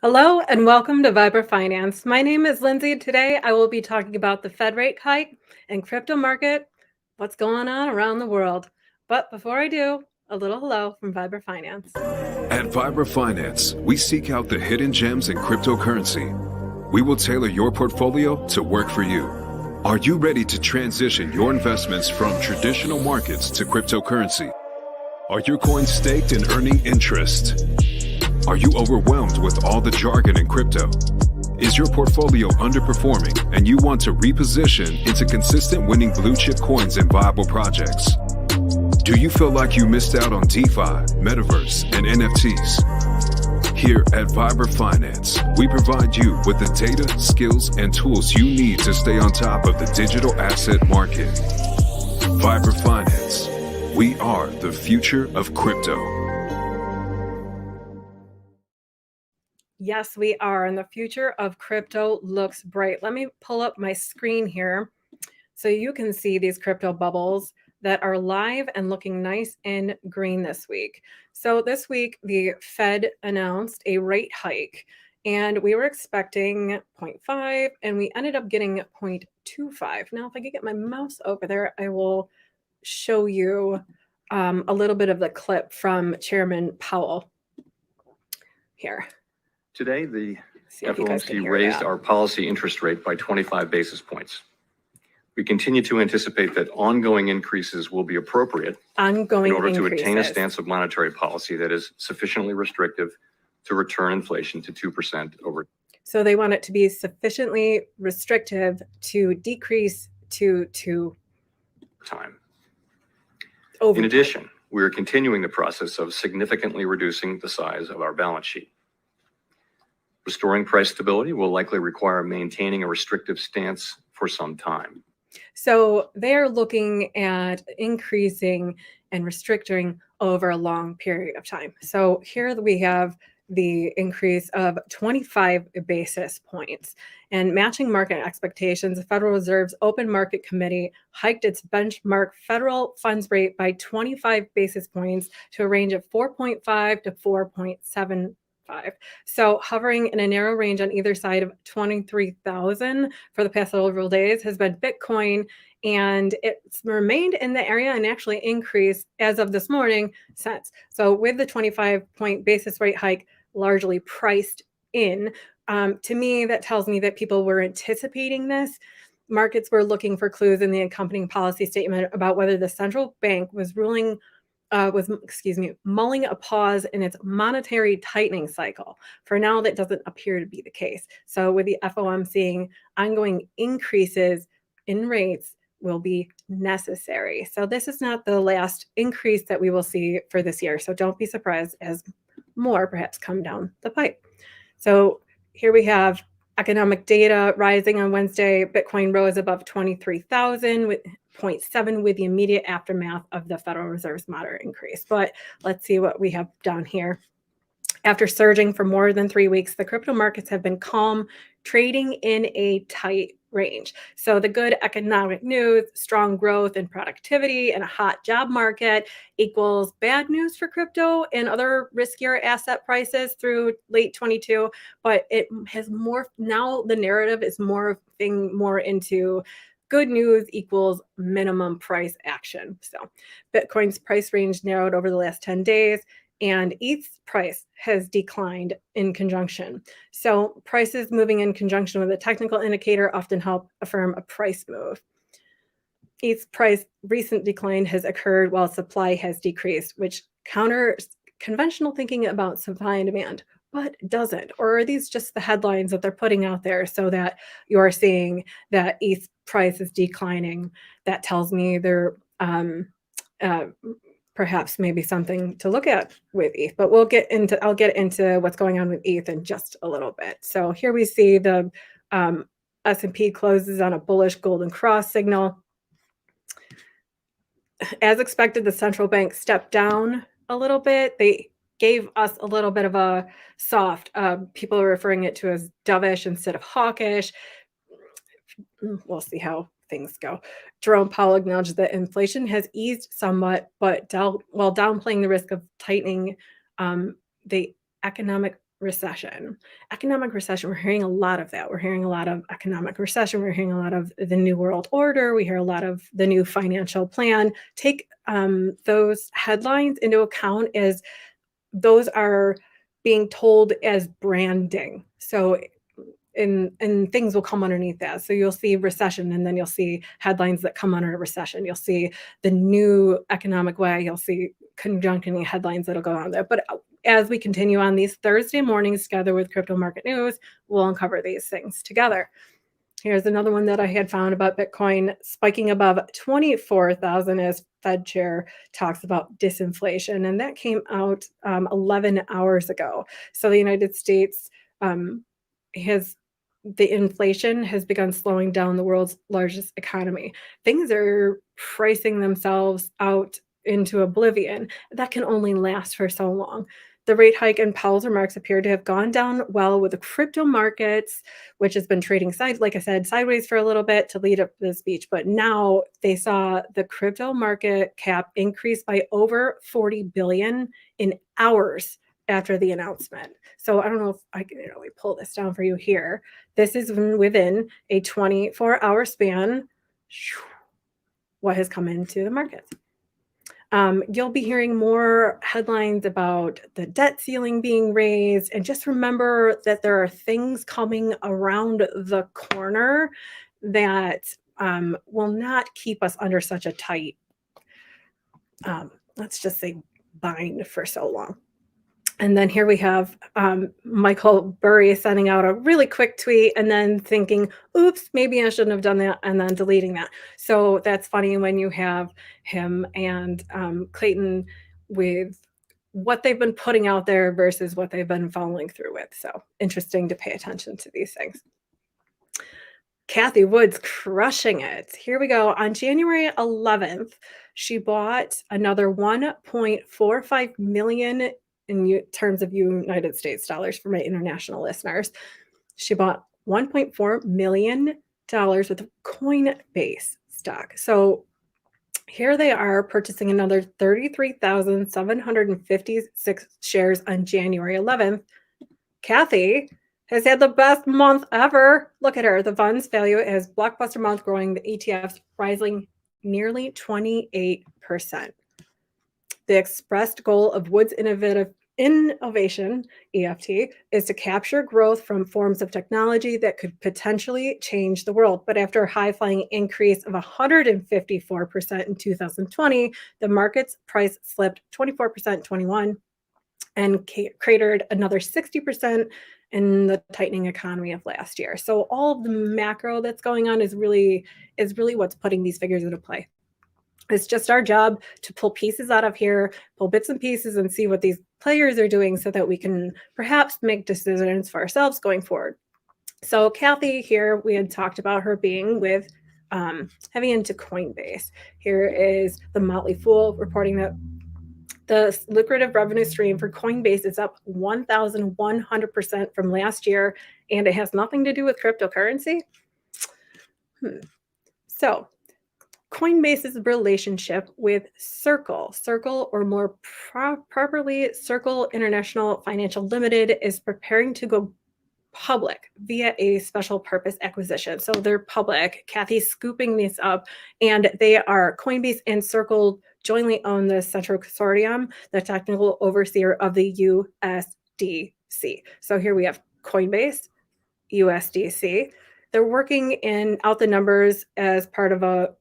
Hello and welcome to Viber Finance. My name is Lindsay. Today I will be talking about the Fed rate hike and crypto market, what's going on around the world. But before I do, a little hello from Viber Finance. At Viber Finance, we seek out the hidden gems in cryptocurrency. We will tailor your portfolio to work for you. Are you ready to transition your investments from traditional markets to cryptocurrency? Are your coins staked and earning interest? Are you overwhelmed with all the jargon in crypto? Is your portfolio underperforming and you want to reposition into consistent winning blue chip coins and viable projects? Do you feel like you missed out on DeFi, Metaverse, and NFTs? Here at Viber Finance, we provide you with the data, skills, and tools you need to stay on top of the digital asset market. Viber Finance, we are the future of crypto. Yes, we are, and the future of crypto looks bright. Let me pull up my screen here so you can see these crypto bubbles that are live and looking nice and green this week. So this week, the Fed announced a rate hike, and we were expecting 0.5, and we ended up getting 0.25. Now, if I could get my mouse over there, I will show you a little bit of the clip from Chairman Powell here. Today, the FOMC raised our policy interest rate by 25 basis points. We continue to anticipate that ongoing increases will be appropriate in order to attain a stance of monetary policy that is sufficiently restrictive to return inflation to 2% over. So they want it to be sufficiently restrictive to decrease to time. In addition, we are continuing the process of significantly reducing the size of our balance sheet. Restoring price stability will likely require maintaining a restrictive stance for some time. So they're looking at increasing and restricting over a long period of time. So here we have the increase of 25 basis points. And matching market expectations, the Federal Reserve's Open Market Committee hiked its benchmark federal funds rate by 25 basis points to a range of 4.5 to 4.75. So hovering in a narrow range on either side of 23,000 for the past several days has been Bitcoin, and it's remained in the area and actually increased as of this morning since. So with the 25-point basis rate hike largely priced in, to me, that tells me that people were anticipating this. Markets were looking for clues in the accompanying policy statement about whether the central bank was mulling a pause in its monetary tightening cycle. For now, that doesn't appear to be the case. So with the FOMC seeing ongoing increases in rates will be necessary. So this is not the last increase that we will see for this year. So don't be surprised as more perhaps come down the pipe. So here we have economic data rising on Wednesday. Bitcoin rose above 23,000 with 0.7 with the immediate aftermath of the Federal Reserve's moderate increase. But let's see what we have down here. After surging for more than 3 weeks, the crypto markets have been calm, trading in a tight range. So the good economic news, strong growth and productivity, and a hot job market equals bad news for crypto and other riskier asset prices through late 22. But it has morphed. Now the narrative is morphing more into good news equals minimum price action. So Bitcoin's price range narrowed over the last 10 days, and ETH's price has declined in conjunction. So prices moving in conjunction with a technical indicator often help affirm a price move. ETH's price recent decline has occurred while supply has decreased, which counters conventional thinking about supply and demand, but doesn't. Or are these just the headlines that they're putting out there so that you're seeing that ETH's price is declining? That tells me they're perhaps maybe something to look at with ETH, but I'll get into what's going on with ETH in just a little bit. So here we see the S&P closes on a bullish golden cross signal. As expected, the central bank stepped down a little bit. They gave us a little bit of a soft, people are referring it to as dovish instead of hawkish. We'll see how things go. Jerome Powell acknowledged that inflation has eased somewhat, but while downplaying the risk of tightening, the economic recession. Economic recession, we're hearing a lot of that. We're hearing a lot of economic recession. We're hearing a lot of the New World Order. We hear a lot of the new financial plan. Take those headlines into account as those are being told as branding. So and things will come underneath that. So you'll see recession, and then you'll see headlines that come under recession. You'll see the new economic way. You'll see conjuncting headlines that'll go on there. But as we continue on these Thursday mornings together with Crypto Market News, we'll uncover these things together. Here's another one that I had found about Bitcoin spiking above 24,000 as Fed chair talks about disinflation. And that came out 11 hours ago. So the United States the inflation has begun slowing down the world's largest economy. Things are pricing themselves out into oblivion. That can only last for so long. The rate hike and Powell's remarks appear to have gone down well with the crypto markets, which has been trading sideways for a little bit to lead up to the speech. But now they saw the crypto market cap increase by over 40 billion in hours after the announcement. So I don't know if I can really pull this down for you here. This is within a 24-hour span. What has come into the markets? You'll be hearing more headlines about the debt ceiling being raised. And just remember that there are things coming around the corner that will not keep us under such a tight, let's just say, bind for so long. And then here we have Michael Burry sending out a really quick tweet and then thinking, oops, maybe I shouldn't have done that, and then deleting that. So that's funny when you have him and Clayton with what they've been putting out there versus what they've been following through with. So interesting to pay attention to these things. Cathie Wood's crushing it. Here we go. On January 11th, she bought another 1.45 million in terms of United States dollars for my international listeners. She bought $1.4 million worth of Coinbase stock. So here they are purchasing another 33,756 shares on January 11th. Cathie has had the best month ever. Look at her. The fund's value is blockbuster month, growing the ETFs rising nearly 28%. The expressed goal of Wood's innovation, EFT, is to capture growth from forms of technology that could potentially change the world. But after a high-flying increase of 154% in 2020, the market's price slipped 24% in 21 and cratered another 60% in the tightening economy of last year. So all of the macro that's going on is really what's putting these figures into play. It's just our job to pull pieces out of here, pull bits and pieces, and see what these players are doing so that we can perhaps make decisions for ourselves going forward. So Cathie here, we had talked about her being with heavy into Coinbase. Here is the Motley Fool reporting that the lucrative revenue stream for Coinbase is up 1,100% from last year, and it has nothing to do with cryptocurrency. So Coinbase's relationship with Circle, or more properly, Circle International Financial Limited, is preparing to go public via a special purpose acquisition. So they're public. Cathie's scooping this up, and they are Coinbase and Circle jointly own the Central Consortium, the technical overseer of the USDC. So here we have Coinbase, USDC. They're working out the numbers as part of a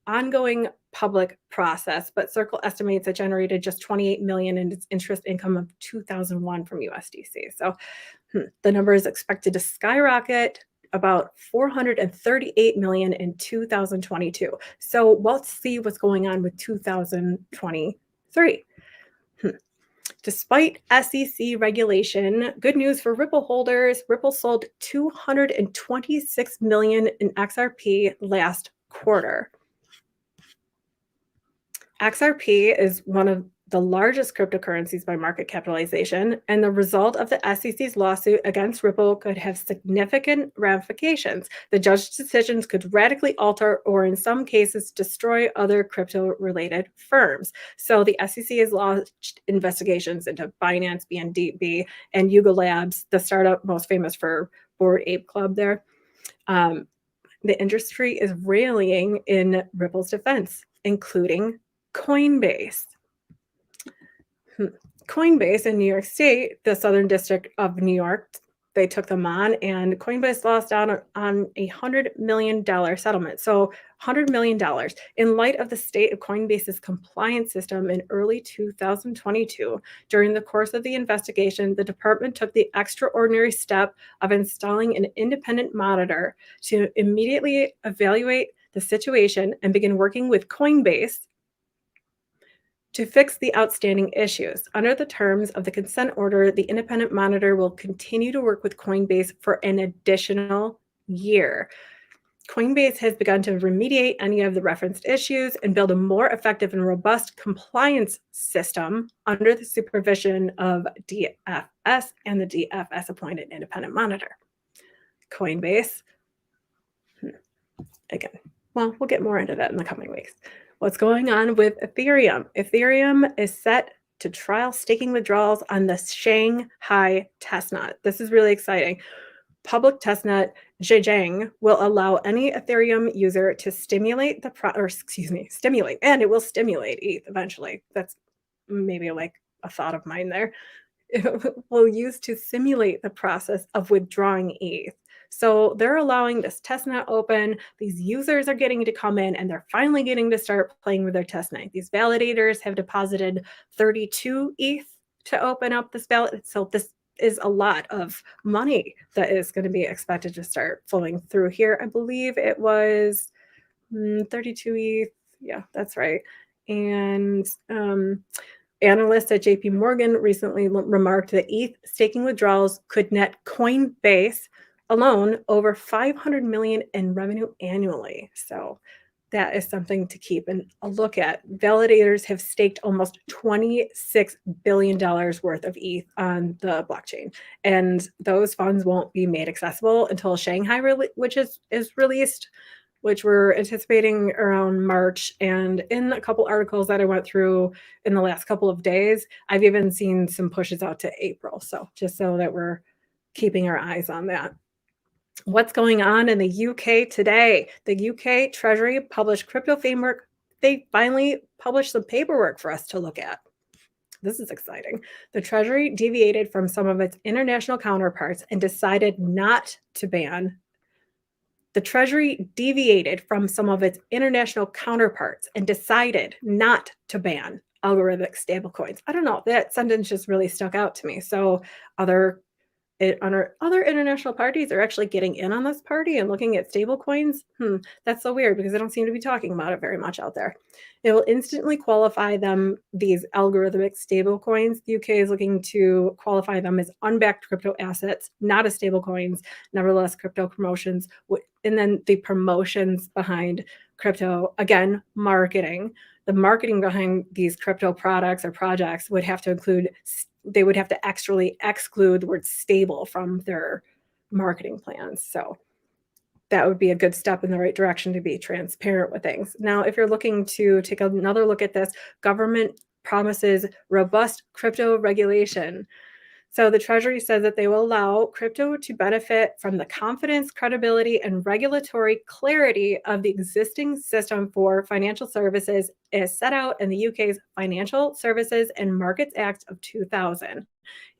ongoing public process, but Circle estimates it generated just 28 million in its interest income of 2001 from USDC. So the number is expected to skyrocket about 438 million in 2022. So let's see what's going on with 2023. Despite SEC regulation, good news for Ripple holders. Ripple sold 226 million in XRP last quarter. XRP is one of the largest cryptocurrencies by market capitalization, and the result of the SEC's lawsuit against Ripple could have significant ramifications. The judge's decisions could radically alter or in some cases destroy other crypto-related firms. So the SEC has launched investigations into Binance, BNB, and Yuga Labs, the startup most famous for Bored Ape Club there. The industry is rallying in Ripple's defense, including Coinbase. Coinbase in New York State, the Southern District of New York, they took them on, and Coinbase lost out on $100 million settlement. So $100 million. In light of the state of Coinbase's compliance system in early 2022, during the course of the investigation, the department took the extraordinary step of installing an independent monitor to immediately evaluate the situation and begin working with Coinbase to fix the outstanding issues. Under the terms of the consent order, the independent monitor will continue to work with Coinbase for an additional year. Coinbase has begun to remediate any of the referenced issues and build a more effective and robust compliance system under the supervision of DFS and the DFS-appointed independent monitor. Coinbase, again, well, we'll get more into that in the coming weeks. What's going on with Ethereum? Ethereum is set to trial staking withdrawals on the Shanghai testnet. This is really exciting. Public testnet Zhejiang will allow any Ethereum user to stimulate, and it will stimulate ETH eventually. That's maybe like a thought of mine there. It will use to simulate the process of withdrawing ETH. So they're allowing this testnet open. These users are getting to come in and they're finally getting to start playing with their testnet. These validators have deposited 32 ETH to open up this valid. So this is a lot of money that is going to be expected to start flowing through here. I believe it was 32 ETH. Yeah, that's right. And analysts at JP Morgan recently remarked that ETH staking withdrawals could net Coinbase alone over $500 million in revenue annually. So that is something to keep a look at. Validators have staked almost $26 billion worth of ETH on the blockchain, and those funds won't be made accessible until Shanghai, which is released, which we're anticipating around March. And in a couple articles that I went through in the last couple of days, I've even seen some pushes out to April. So just so that we're keeping our eyes on that. What's going on in the UK today? The UK Treasury published crypto framework. They finally published some paperwork for us to look at. This is exciting. The Treasury deviated from some of its international counterparts and decided not to ban. The Treasury deviated from some of its international counterparts and decided not to ban algorithmic stablecoins. I don't know, that sentence just really stuck out to me. So other international parties are actually getting in on this party and looking at stable coins. That's so weird because they don't seem to be talking about it very much out there. It will instantly qualify them, these algorithmic stable coins. The UK is looking to qualify them as unbacked crypto assets, not as stable coins. Nevertheless, crypto promotions, and then the promotions behind crypto, again, marketing. The marketing behind these crypto products or projects would have to include, they would have to actually exclude the word stable from their marketing plans. So that would be a good step in the right direction to be transparent with things. Now, if you're looking to take another look at this, government promises robust crypto regulation. So the Treasury says that they will allow crypto to benefit from the confidence, credibility, and regulatory clarity of the existing system for financial services as set out in the UK's Financial Services and Markets Act of 2000.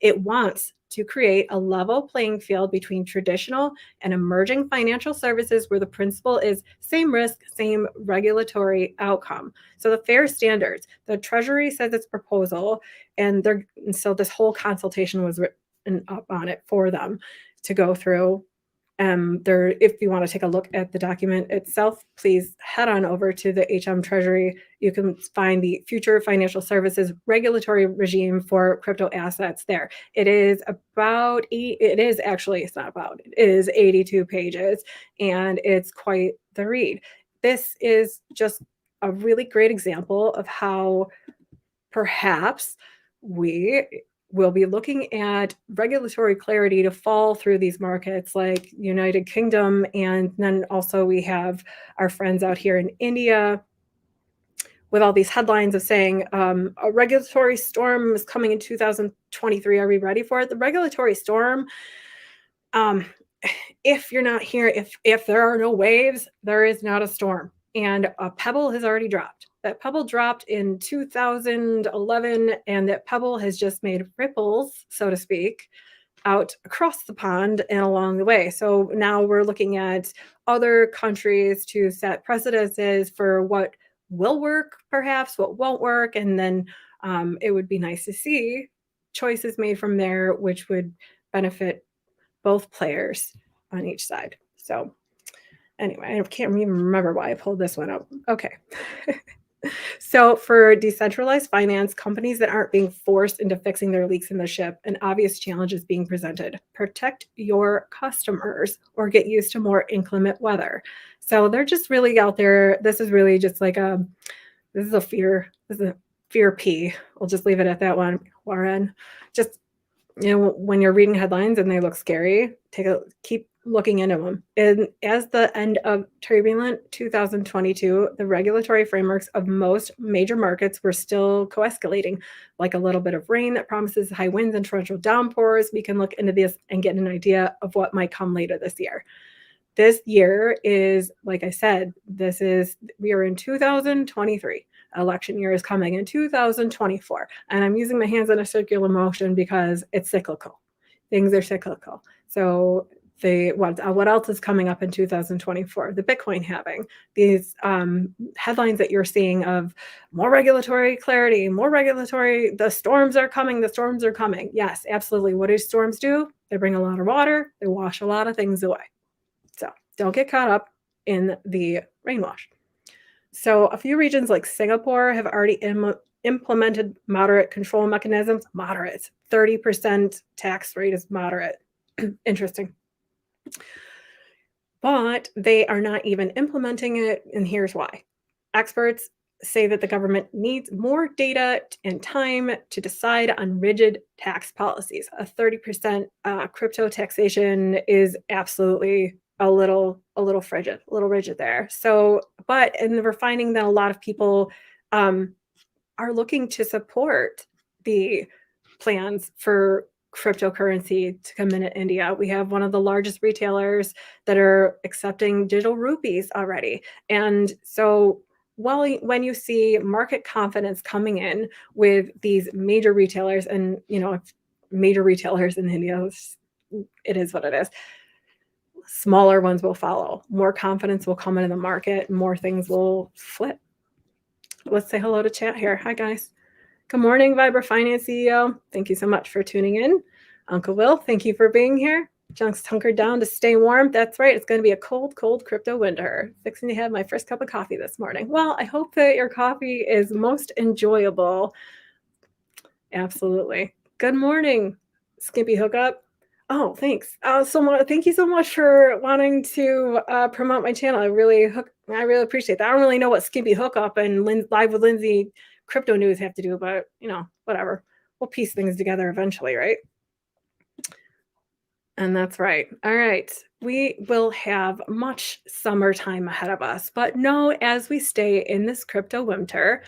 It wants to create a level playing field between traditional and emerging financial services where the principle is same risk, same regulatory outcome. So the fair standards, the Treasury says its proposal, and so this whole consultation was written up on it for them to go through. If you want to take a look at the document itself, please head on over to the HM Treasury. You can find the future financial services regulatory regime for crypto assets there. It is 82 pages, and it's quite the read. This is just a really great example of how perhaps we will be looking at regulatory clarity to fall through these markets like United Kingdom. And then also we have our friends out here in India with all these headlines of saying a regulatory storm is coming in 2023. Are we ready for it? The regulatory storm, if you're not here, if there are no waves, there is not a storm. And a pebble has already dropped. That pebble dropped in 2011, and that pebble has just made ripples, so to speak, out across the pond and along the way. So now we're looking at other countries to set precedences for what will work, perhaps what won't work. And then it would be nice to see choices made from there, which would benefit both players on each side. So anyway, I can't even remember why I pulled this one up. Okay. So for decentralized finance, companies that aren't being forced into fixing their leaks in the ship, an obvious challenge is being presented. Protect your customers or get used to more inclement weather. So they're just really out there. This is really just like this is a fear P. We'll just leave it at that one, Warren. Just, when you're reading headlines and they look scary, keep looking into them. And as the end of turbulent 2022, the regulatory frameworks of most major markets were still co-escalating, like a little bit of rain that promises high winds and torrential downpours. We can look into this and get an idea of what might come later this year. This year is, like I said, we are in 2023. Election year is coming in 2024. And I'm using my hands in a circular motion because it's cyclical. Things are cyclical. So what else is coming up in 2024? The Bitcoin halving, these headlines that you're seeing of more regulatory clarity, the storms are coming. Yes, absolutely. What do storms do? They bring a lot of water. They wash a lot of things away. So don't get caught up in the rainwash. So a few regions like Singapore have already implemented moderate control mechanisms. Moderate, 30% tax rate is moderate. Interesting. But they are not even implementing it, and here's why. Experts say that the government needs more data and time to decide on rigid tax policies. A 30% crypto taxation is absolutely a little rigid there. So, and we're finding that a lot of people are looking to support the plans for cryptocurrency to come in India. We have one of the largest retailers that are accepting digital rupees already. And so when you see market confidence coming in with these major retailers, and major retailers in India, it is what it is. Smaller ones will follow. More confidence will come into the market. More things will flip. Let's say hello to chat here. Hi, guys. Good morning, Vibra Finance CEO. Thank you so much for tuning in. Uncle Will, thank you for being here. Junk's hunkered down to stay warm. That's right. It's going to be a cold, cold crypto winter. Fixing to have my first cup of coffee this morning. Well, I hope that your coffee is most enjoyable. Absolutely. Good morning, Skimpy Hookup. Oh, thanks. Thank you so much for wanting to promote my channel. I really appreciate that. I don't really know what Skimpy Hookup and Live with Lindsay crypto news have to do, but whatever. We'll piece things together eventually, right? And that's right. All right. We will have much summertime ahead of us, but no, as we stay in this crypto winter,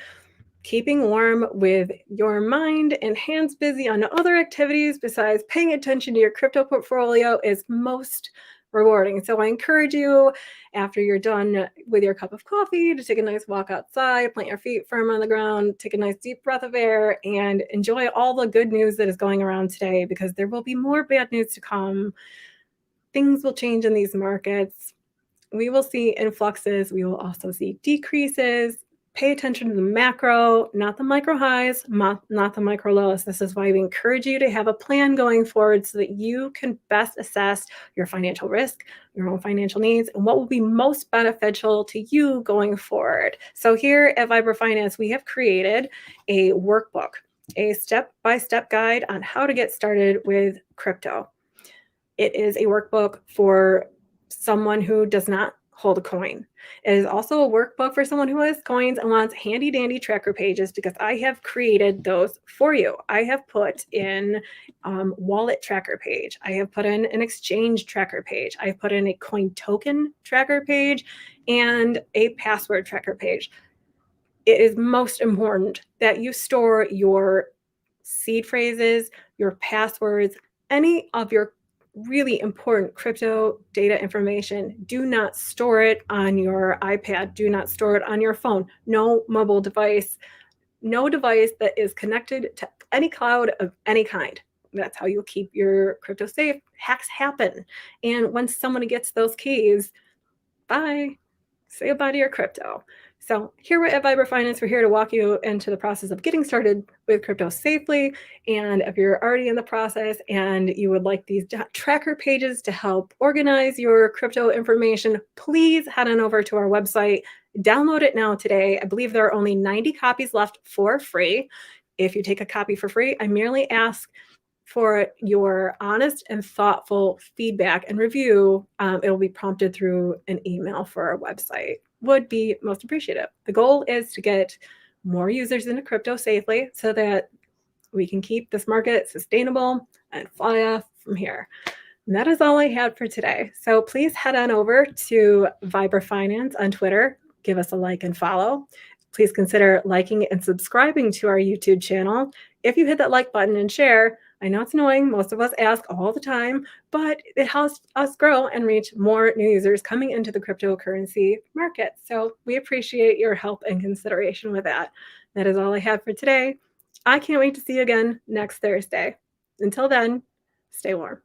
keeping warm with your mind and hands busy on other activities besides paying attention to your crypto portfolio is most rewarding. So I encourage you, after you're done with your cup of coffee, to take a nice walk outside, plant your feet firm on the ground, take a nice deep breath of air, and enjoy all the good news that is going around today, because there will be more bad news to come. Things will change in these markets. We will see influxes. We will also see decreases. Pay attention to the macro, not the micro highs, not the micro lows. This is why we encourage you to have a plan going forward so that you can best assess your financial risk, your own financial needs, and what will be most beneficial to you going forward. So here at Vibra Finance, we have created a workbook, a step-by-step guide on how to get started with crypto. It is a workbook for someone who does not hold a coin. It is also a workbook for someone who has coins and wants handy dandy tracker pages, because I have created those for you. I have put in wallet tracker page. I have put in an exchange tracker page. I have put in a coin token tracker page and a password tracker page. It is most important that you store your seed phrases, your passwords, any of your really important crypto data information. Do not store it on your iPad. Do not store it on your phone. No mobile device, no device that is connected to any cloud of any kind. That's how you'll keep your crypto safe. Hacks happen. And once someone gets those keys, bye. Say goodbye to your crypto. So here at Viber Finance, we're here to walk you into the process of getting started with crypto safely. And if you're already in the process and you would like these tracker pages to help organize your crypto information, please head on over to our website. Download it now today. I believe there are only 90 copies left for free. If you take a copy for free, I merely ask for your honest and thoughtful feedback and review. It will be prompted through an email for our website. Would be most appreciative. The goal is to get more users into crypto safely so that we can keep this market sustainable and fly off from here. And that is all I had for today. So please head on over to Viber Finance on Twitter. Give us a like and follow. Please consider liking and subscribing to our YouTube channel. If you hit that like button and share, I know it's annoying. Most of us ask all the time, but it helps us grow and reach more new users coming into the cryptocurrency market. So we appreciate your help and consideration with that. That is all I have for today. I can't wait to see you again next Thursday. Until then, stay warm.